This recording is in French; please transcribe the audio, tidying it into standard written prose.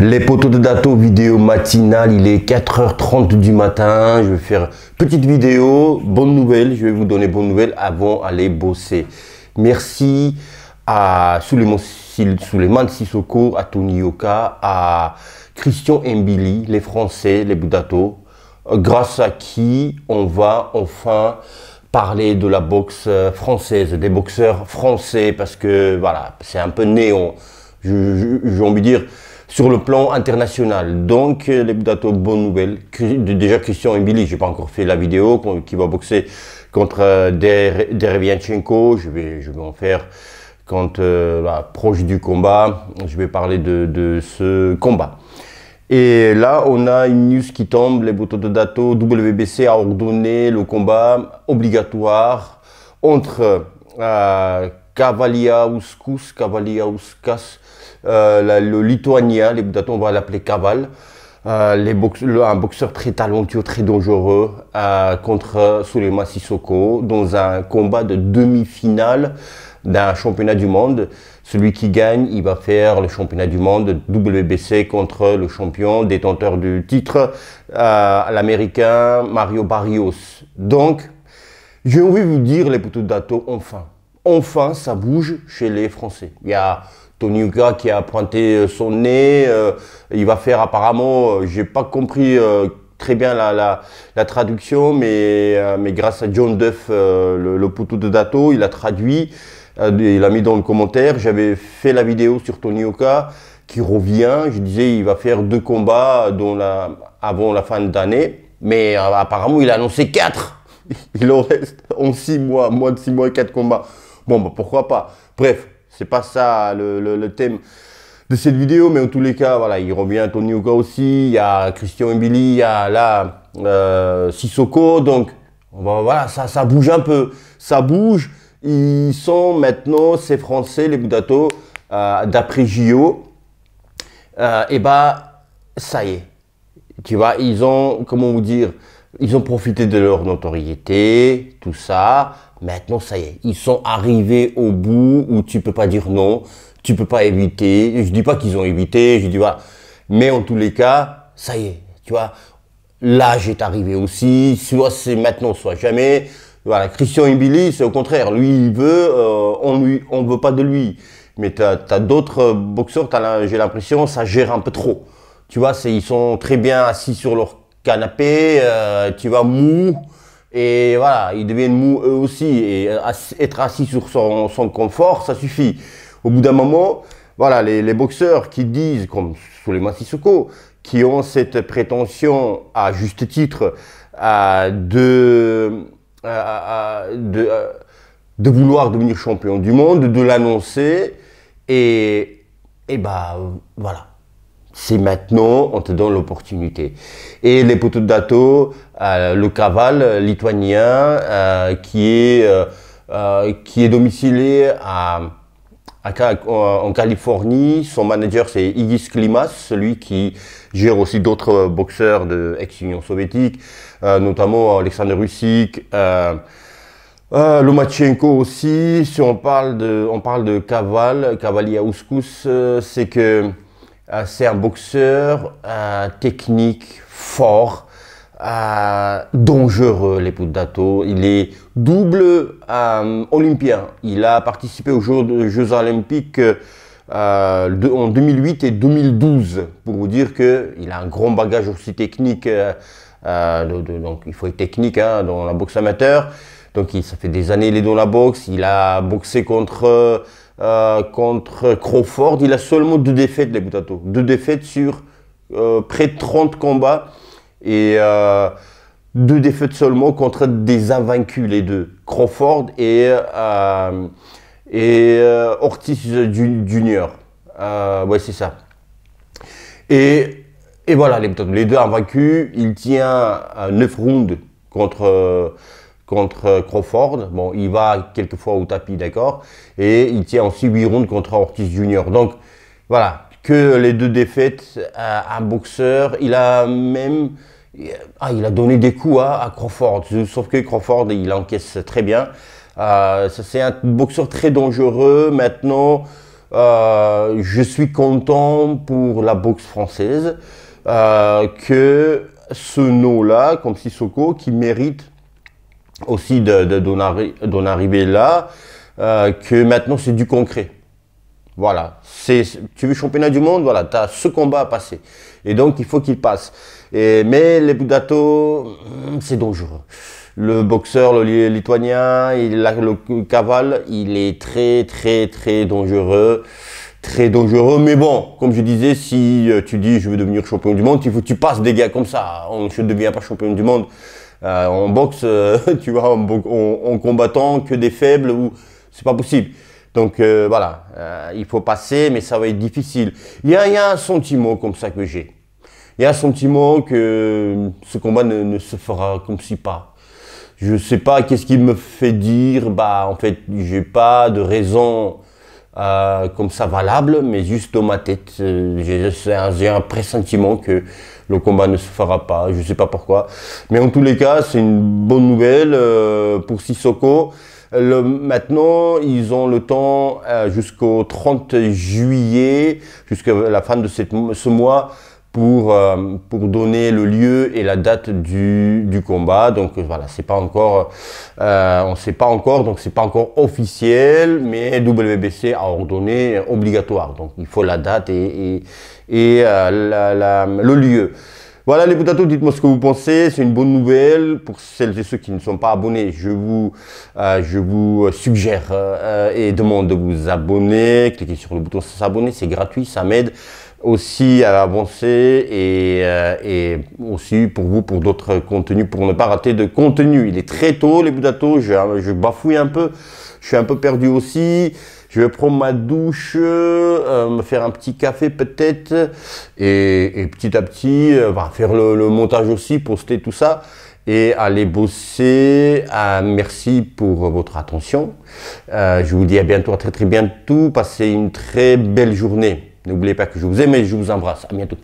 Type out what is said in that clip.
Les poteaux de Dato, vidéo matinale, il est 4h30 du matin. Je vais faire petite vidéo, bonne nouvelle, je vais vous donner bonne nouvelle avant d'aller bosser. Merci à Souleymane Sissoko, à Tony Yoka, à Christian Mbili, les Français, les Boudato, grâce à qui on va enfin parler de la boxe française, des boxeurs français, parce que voilà, c'est un peu néon, j'ai envie de dire, sur le plan international. Donc les Boudato, bonne nouvelle. Déjà Christian Mbili, j'ai pas encore fait la vidéo, qui va boxer contre Derevianchenko, je vais en faire quand proche du combat, je vais parler de ce combat. Et là, on a une news qui tombe, les poteaux de Dato, WBC a ordonné le combat obligatoire entre Kavaliauskas, le Lituanien, les Boudato, on va l'appeler Kaval, un boxeur très talentueux, très dangereux, contre Souleymane Sissoko, dans un combat de demi-finale d'un championnat du monde. Celui qui gagne, il va faire le championnat du monde WBC contre le champion détenteur du titre, l'américain Mario Barrios. Donc, j'ai envie de vous dire, les poteaux de Dato, enfin ça bouge chez les Français. Il y a Tony Yoka qui a pointé son nez, il va faire apparemment, j'ai pas compris très bien la traduction, mais grâce à John Duff, le poteau de Dato, il a traduit. Il a mis dans le commentaire, j'avais fait la vidéo sur Tony Yoka qui revient, je disais il va faire 2 combats avant la fin d'année, mais apparemment il a annoncé 4. Il en reste en 6 mois, moins de 6 mois et 4 combats. Bon, bah, pourquoi pas. Bref, c'est pas ça le thème de cette vidéo, mais en tous les cas, voilà, il revient Tony Yoka aussi, il y a Christian Mbili, il y a là Sissoko, donc voilà, ça bouge un peu, ça bouge. Ils sont maintenant, ces Français, les Boudato, d'après JO, et bah, ça y est. Tu vois, ils ont, comment vous dire, ils ont profité de leur notoriété, tout ça. Maintenant, ça y est, ils sont arrivés au bout où tu peux pas dire non, tu peux pas éviter. Je dis pas qu'ils ont évité, je dis voilà. Mais en tous les cas, ça y est, tu vois, l'âge est arrivé aussi, soit c'est maintenant, soit jamais. Voilà, Christian Mbili, c'est au contraire. Lui, il veut, on veut pas de lui. Mais t'as d'autres boxeurs, j'ai l'impression, ça gère un peu trop. Tu vois, ils sont très bien assis sur leur canapé, tu vois, mou. Et voilà, ils deviennent mous eux aussi. Et être assis sur son confort, ça suffit. Au bout d'un moment, voilà, les boxeurs qui disent, comme Souleymane Sissoko, qui ont cette prétention, à juste titre, de vouloir devenir champion du monde, de l'annoncer, et bah voilà, c'est maintenant, on te donne l'opportunité. Et les poteaux de Dato, le Kaval lituanien, qui est domicilié en Californie, son manager c'est Igis Klimas, celui qui gère aussi d'autres boxeurs de ex-Union soviétique, notamment Alexander Usyk, Lomachenko aussi. Si on parle de Kavaliauskas, c'est que c'est un boxeur technique, fort, dangereux, les poteaux de Dato. Il est double olympien. Il a participé aux Jeux olympiques en 2008 et 2012, pour vous dire qu'il a un grand bagage aussi technique. Donc il faut être technique dans la boxe amateur. Donc ça fait des années qu'il est dans la boxe. Il a boxé contre Crawford. Il a seulement 2 défaites, les Boudato. 2 défaites sur près de 30 combats. Et 2 défaites seulement contre des invaincus, les deux. Crawford et Ortiz Junior. Ouais, c'est ça. Et voilà, les 2 invaincus. Il tient 9 rounds contre Crawford. Bon, il va quelquefois au tapis, d'accord. Et il tient aussi 8 rounds contre Ortiz Junior. Donc, voilà, que les 2 défaites à un boxeur. Il a même... il a donné des coups à Crawford. Sauf que Crawford, il encaisse très bien. C'est un boxeur très dangereux. Maintenant, je suis content pour la boxe française que ce nom-là, comme Sissoko, qui mérite aussi d'en arriver là, que maintenant c'est du concret. Voilà, tu veux championnat du monde, voilà, tu as ce combat à passer. Et donc, il faut qu'il passe. Mais les Budato, c'est dangereux. Le boxeur, le lituanien, le Caval, il est très dangereux. Très dangereux. Mais bon, comme je disais, si tu dis je veux devenir champion du monde, il faut que tu passes des gars comme ça. On ne devient pas champion du monde. En boxe, tu vois, en combattant que des faibles, c'est pas possible. Donc voilà, il faut passer, mais ça va être difficile. Il y a un sentiment comme ça que j'ai. Il y a un sentiment que ce combat ne se fera comme si pas. Je sais pas qu'est-ce qui me fait dire, bah en fait, j'ai pas de raison comme ça valable, mais juste dans ma tête, j'ai un pressentiment que le combat ne se fera pas. Je sais pas pourquoi. Mais en tous les cas, c'est une bonne nouvelle pour Sissoko. Maintenant, ils ont le temps jusqu'au 30 juillet, jusqu'à la fin de ce mois, pour donner le lieu et la date du combat. Donc voilà, c'est pas encore, on sait pas encore, donc c'est pas encore officiel, mais WBC a ordonné obligatoire. Donc il faut la date et le lieu. Voilà les Budato, dites-moi ce que vous pensez, c'est une bonne nouvelle pour celles et ceux qui ne sont pas abonnés. Je vous suggère et demande de vous abonner, cliquez sur le bouton s'abonner, c'est gratuit, ça m'aide aussi à avancer et aussi pour vous, pour d'autres contenus, pour ne pas rater de contenu. Il est très tôt les Budato, je bafouille un peu, je suis un peu perdu aussi. Je vais prendre ma douche, me faire un petit café peut-être et petit à petit, faire le montage aussi, poster tout ça et aller bosser. Merci pour votre attention. Je vous dis à bientôt, à très bientôt. Passez une très belle journée. N'oubliez pas que je vous aime et je vous embrasse. À bientôt.